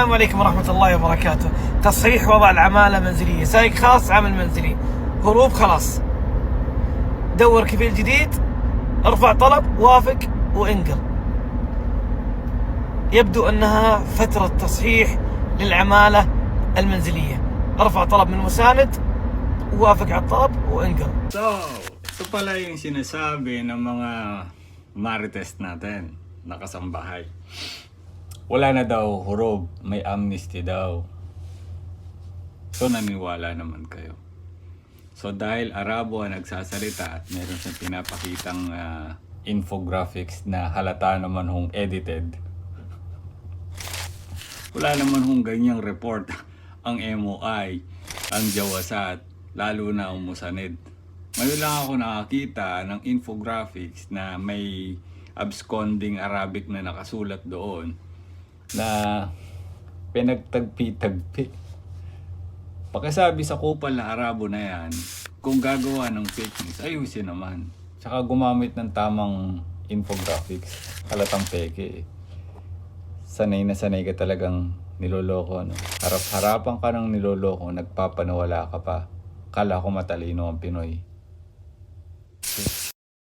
السلام عليكم ورحمة الله وبركاته. تصحيح وضع العمالة منزلية، سايق خاص عمل منزلي، هروب خلاص، دور كفيل جديد، ارفع طلب، وافق وانقل. يبدو انها فترة تصحيح للعمالة المنزلية، ارفع طلب من مساند، وافق على الطلب وانقل. So, ito pala yung sinasabi ng mga marites natin, nakasambahay. Wala na daw hurog, may amnesty daw. So, naniwala naman kayo. So, dahil Arabo ang nagsasalita at meron siyang pinapakitang infographics na halata naman hong edited, wala naman hong ganyang report ang MOI, ang Jawasat, lalo na ang Musanid. Ngayon lang ako nakakita ng infographics na may absconding Arabic na nakasulat doon na pinagtagpi-tagpi. Pakisabi sa kupal na Arabo na yan, kung gagawa ng fake news, ayusin naman. Tsaka gumamit ng tamang infographics, halatang peke. Sanay na sanay ka talagang niloloko, no? Harap-harapan ka ng niloloko, nagpapanawala ka pa. Kala ko matalino ang Pinoy.